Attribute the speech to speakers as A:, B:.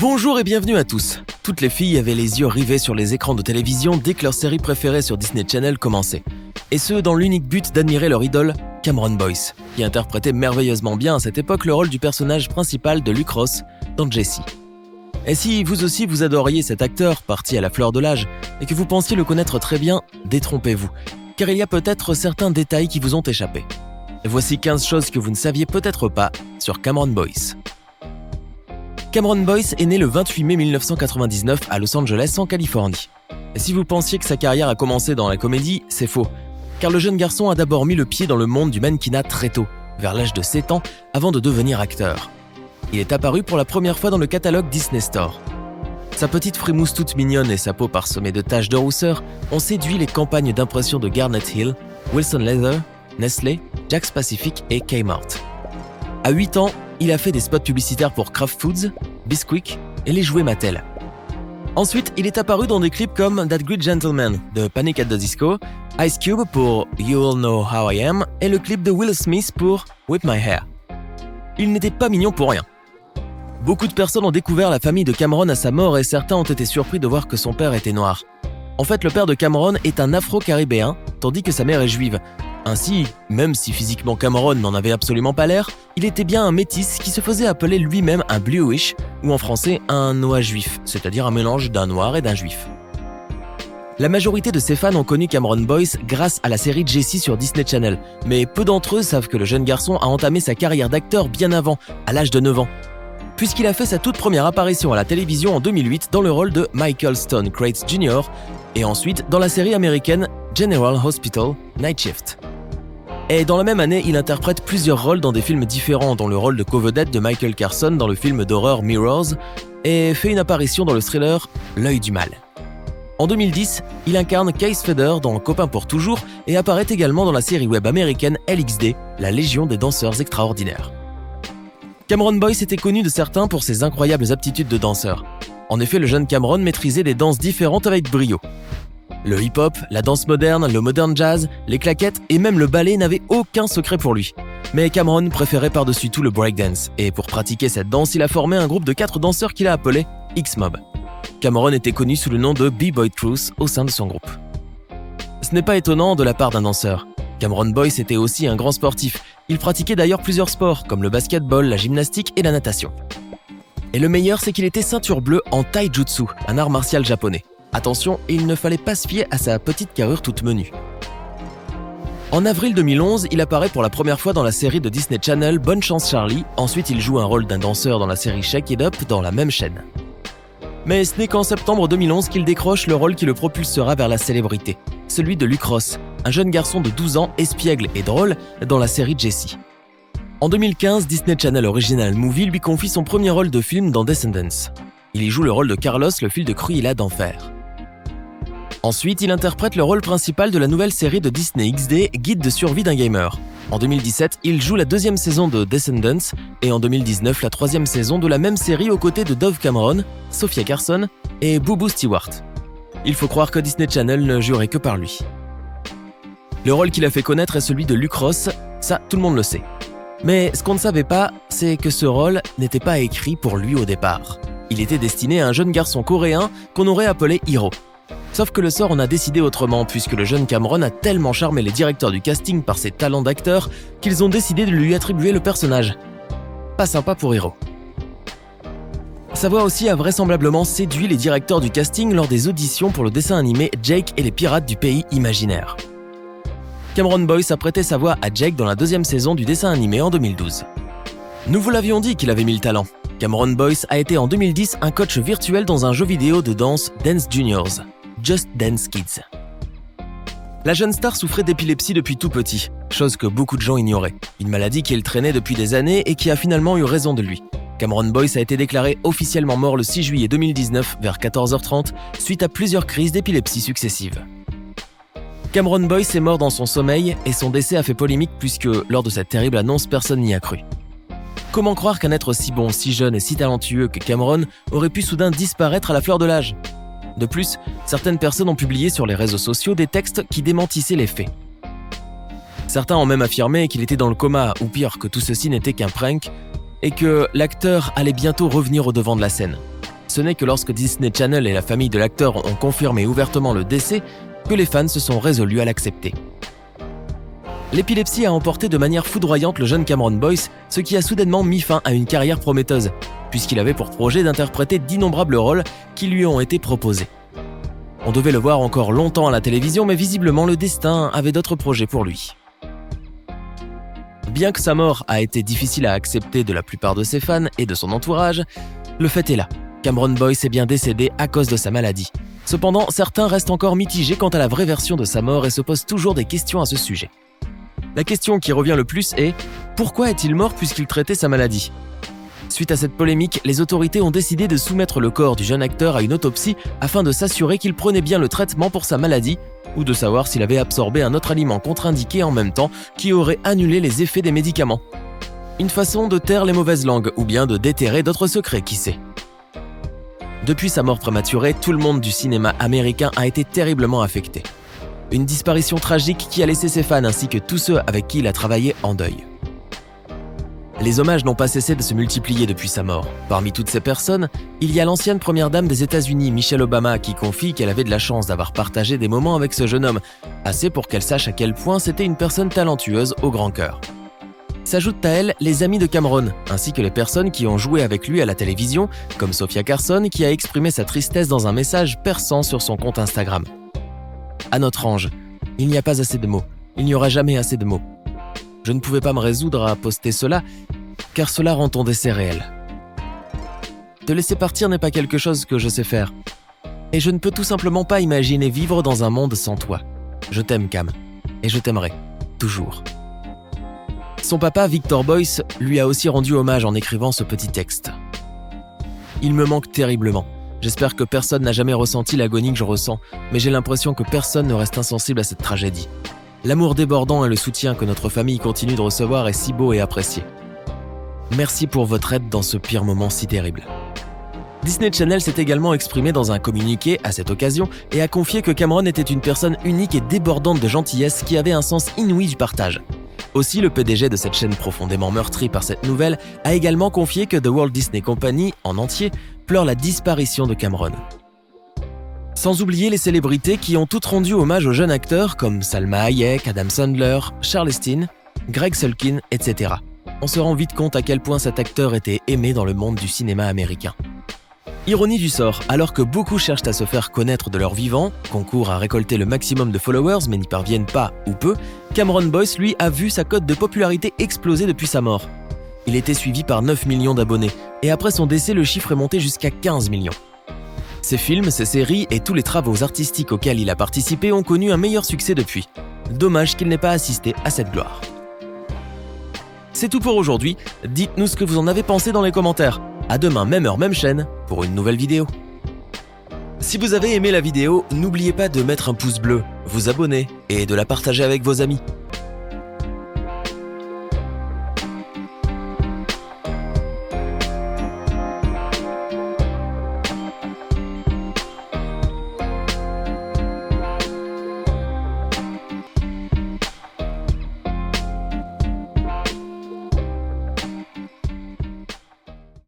A: Bonjour et bienvenue à tous. Toutes les filles avaient les yeux rivés sur les écrans de télévision dès que leur série préférée sur Disney Channel commençait. Et ce, dans l'unique but d'admirer leur idole, Cameron Boyce, qui interprétait merveilleusement bien à cette époque le rôle du personnage principal de Luke Ross dans Jessie. Et si vous aussi vous adoriez cet acteur parti à la fleur de l'âge et que vous pensiez le connaître très bien, détrompez-vous, car il y a peut-être certains détails qui vous ont échappé. Et voici 15 choses que vous ne saviez peut-être pas sur Cameron Boyce. Cameron Boyce est né le 28 mai 1999 à Los Angeles, en Californie. Et si vous pensiez que sa carrière a commencé dans la comédie, c'est faux. Car le jeune garçon a d'abord mis le pied dans le monde du mannequinat très tôt, vers l'âge de 7 ans, avant de devenir acteur. Il est apparu pour la première fois dans le catalogue Disney Store. Sa petite frimousse toute mignonne et sa peau parsemée de taches de rousseur ont séduit les campagnes d'impression de Garnet Hill, Wilson Leather, Nestlé, Jack's Pacific et Kmart. À 8 ans, il a fait des spots publicitaires pour Kraft Foods, Bisquick et les jouets Mattel. Ensuite, il est apparu dans des clips comme That Great Gentleman de Panic at the Disco, Ice Cube pour You'll Know How I Am et le clip de Will Smith pour Whip My Hair. Il n'était pas mignon pour rien. Beaucoup de personnes ont découvert la famille de Cameron à sa mort et certains ont été surpris de voir que son père était noir. En fait, le père de Cameron est un afro-caribéen, tandis que sa mère est juive. Ainsi, même si physiquement Cameron n'en avait absolument pas l'air, il était bien un métis qui se faisait appeler lui-même un bluish, ou en français un noix juif, c'est-à-dire un mélange d'un noir et d'un juif. La majorité de ses fans ont connu Cameron Boyce grâce à la série Jessie sur Disney Channel, mais peu d'entre eux savent que le jeune garçon a entamé sa carrière d'acteur bien avant, à l'âge de 9 ans, puisqu'il a fait sa toute première apparition à la télévision en 2008 dans le rôle de Michael Stone Crates Jr. et ensuite dans la série américaine General Hospital Night Shift. Et dans la même année, il interprète plusieurs rôles dans des films différents, dont le rôle de co-vedette de Michael Carson dans le film d'horreur Mirrors, et fait une apparition dans le thriller L'œil du mal. En 2010, il incarne Case Feder dans Copain pour toujours et apparaît également dans la série web américaine LXD, la Légion des danseurs extraordinaires. Cameron Boyce était connu de certains pour ses incroyables aptitudes de danseur. En effet, le jeune Cameron maîtrisait des danses différentes avec brio. Le hip-hop, la danse moderne, le modern jazz, les claquettes et même le ballet n'avaient aucun secret pour lui. Mais Cameron préférait par-dessus tout le breakdance, et pour pratiquer cette danse, il a formé un groupe de 4 danseurs qu'il a appelé X-Mob. Cameron était connu sous le nom de B-Boy Truth au sein de son groupe. Ce n'est pas étonnant de la part d'un danseur. Cameron Boyce était aussi un grand sportif. Il pratiquait d'ailleurs plusieurs sports, comme le basketball, la gymnastique et la natation. Et le meilleur, c'est qu'il était ceinture bleue en taijutsu, un art martial japonais. Attention, il ne fallait pas se fier à sa petite carrure toute menue. En avril 2011, il apparaît pour la première fois dans la série de Disney Channel Bonne Chance Charlie. Ensuite, il joue un rôle d'un danseur dans la série Shake It Up dans la même chaîne. Mais ce n'est qu'en septembre 2011 qu'il décroche le rôle qui le propulsera vers la célébrité, celui de Luke Ross, un jeune garçon de 12 ans espiègle et drôle dans la série Jessie. En 2015, Disney Channel Original Movie lui confie son premier rôle de film dans Descendants. Il y joue le rôle de Carlos, le fils de Cruella d'Enfer. Ensuite, il interprète le rôle principal de la nouvelle série de Disney XD, Guide de survie d'un gamer. En 2017, il joue la 2e saison de Descendants et en 2019, la 3e saison de la même série aux côtés de Dove Cameron, Sophia Carson et Booboo Stewart. Il faut croire que Disney Channel ne jurait que par lui. Le rôle qu'il a fait connaître est celui de Luke Ross, ça tout le monde le sait. Mais ce qu'on ne savait pas, c'est que ce rôle n'était pas écrit pour lui au départ. Il était destiné à un jeune garçon coréen qu'on aurait appelé Hiro. Sauf que le sort en a décidé autrement, puisque le jeune Cameron a tellement charmé les directeurs du casting par ses talents d'acteur qu'ils ont décidé de lui attribuer le personnage. Pas sympa pour Hiro. Sa voix aussi a vraisemblablement séduit les directeurs du casting lors des auditions pour le dessin animé Jake et les pirates du pays imaginaire. Cameron Boyce a prêté sa voix à Jake dans la 2e saison du dessin animé en 2012. Nous vous l'avions dit qu'il avait mis le talent. Cameron Boyce a été en 2010 un coach virtuel dans un jeu vidéo de danse Dance Juniors, Just Dance Kids. La jeune star souffrait d'épilepsie depuis tout petit, chose que beaucoup de gens ignoraient. Une maladie qui le traînait depuis des années et qui a finalement eu raison de lui. Cameron Boyce a été déclaré officiellement mort le 6 juillet 2019 vers 14h30 suite à plusieurs crises d'épilepsie successives. Cameron Boyce est mort dans son sommeil et son décès a fait polémique puisque, lors de cette terrible annonce, personne n'y a cru. Comment croire qu'un être si bon, si jeune et si talentueux que Cameron aurait pu soudain disparaître à la fleur de l'âge ? De plus, certaines personnes ont publié sur les réseaux sociaux des textes qui démentissaient les faits. Certains ont même affirmé qu'il était dans le coma, ou pire, que tout ceci n'était qu'un prank, et que l'acteur allait bientôt revenir au devant de la scène. Ce n'est que lorsque Disney Channel et la famille de l'acteur ont confirmé ouvertement le décès que les fans se sont résolus à l'accepter. L'épilepsie a emporté de manière foudroyante le jeune Cameron Boyce, ce qui a soudainement mis fin à une carrière prometteuse, puisqu'il avait pour projet d'interpréter d'innombrables rôles qui lui ont été proposés. On devait le voir encore longtemps à la télévision, mais visiblement le destin avait d'autres projets pour lui. Bien que sa mort a été difficile à accepter de la plupart de ses fans et de son entourage, le fait est là. Cameron Boyce est bien décédé à cause de sa maladie. Cependant, certains restent encore mitigés quant à la vraie version de sa mort et se posent toujours des questions à ce sujet. La question qui revient le plus est « Pourquoi est-il mort puisqu'il traitait sa maladie ?» Suite à cette polémique, les autorités ont décidé de soumettre le corps du jeune acteur à une autopsie afin de s'assurer qu'il prenait bien le traitement pour sa maladie ou de savoir s'il avait absorbé un autre aliment contre-indiqué en même temps qui aurait annulé les effets des médicaments. Une façon de taire les mauvaises langues ou bien de déterrer d'autres secrets, qui sait. Depuis sa mort prématurée, tout le monde du cinéma américain a été terriblement affecté. Une disparition tragique qui a laissé ses fans ainsi que tous ceux avec qui il a travaillé en deuil. Les hommages n'ont pas cessé de se multiplier depuis sa mort. Parmi toutes ces personnes, il y a l'ancienne première dame des États-Unis, Michelle Obama, qui confie qu'elle avait de la chance d'avoir partagé des moments avec ce jeune homme, assez pour qu'elle sache à quel point c'était une personne talentueuse au grand cœur. S'ajoutent à elle les amis de Cameron, ainsi que les personnes qui ont joué avec lui à la télévision, comme Sophia Carson qui a exprimé sa tristesse dans un message perçant sur son compte Instagram. À notre ange, il n'y a pas assez de mots, il n'y aura jamais assez de mots. Je ne pouvais pas me résoudre à poster cela, car cela rend ton décès réel. Te laisser partir n'est pas quelque chose que je sais faire. Et je ne peux tout simplement pas imaginer vivre dans un monde sans toi. Je t'aime, Cam, et je t'aimerai, toujours. Son papa, Victor Boyce, lui a aussi rendu hommage en écrivant ce petit texte. Il me manque terriblement. J'espère que personne n'a jamais ressenti l'agonie que je ressens, mais j'ai l'impression que personne ne reste insensible à cette tragédie. L'amour débordant et le soutien que notre famille continue de recevoir est si beau et apprécié. Merci pour votre aide dans ce pire moment si terrible. Disney Channel s'est également exprimé dans un communiqué à cette occasion et a confié que Cameron était une personne unique et débordante de gentillesse qui avait un sens inouï du partage. Aussi, le PDG de cette chaîne profondément meurtri par cette nouvelle a également confié que The Walt Disney Company, en entier, pleure la disparition de Cameron. Sans oublier les célébrités qui ont toutes rendu hommage au jeune acteur comme Salma Hayek, Adam Sandler, Charleston, Greg Sulkin, etc. On se rend vite compte à quel point cet acteur était aimé dans le monde du cinéma américain. Ironie du sort, alors que beaucoup cherchent à se faire connaître de leur vivant, concourent à récolter le maximum de followers mais n'y parviennent pas ou peu, Cameron Boyce, lui, a vu sa cote de popularité exploser depuis sa mort. Il était suivi par 9 millions d'abonnés, et après son décès, le chiffre est monté jusqu'à 15 millions. Ses films, ses séries et tous les travaux artistiques auxquels il a participé ont connu un meilleur succès depuis. Dommage qu'il n'ait pas assisté à cette gloire. C'est tout pour aujourd'hui, dites-nous ce que vous en avez pensé dans les commentaires. À demain, même heure, même chaîne, pour une nouvelle vidéo. Si vous avez aimé la vidéo, n'oubliez pas de mettre un pouce bleu, vous abonner et de la partager avec vos amis.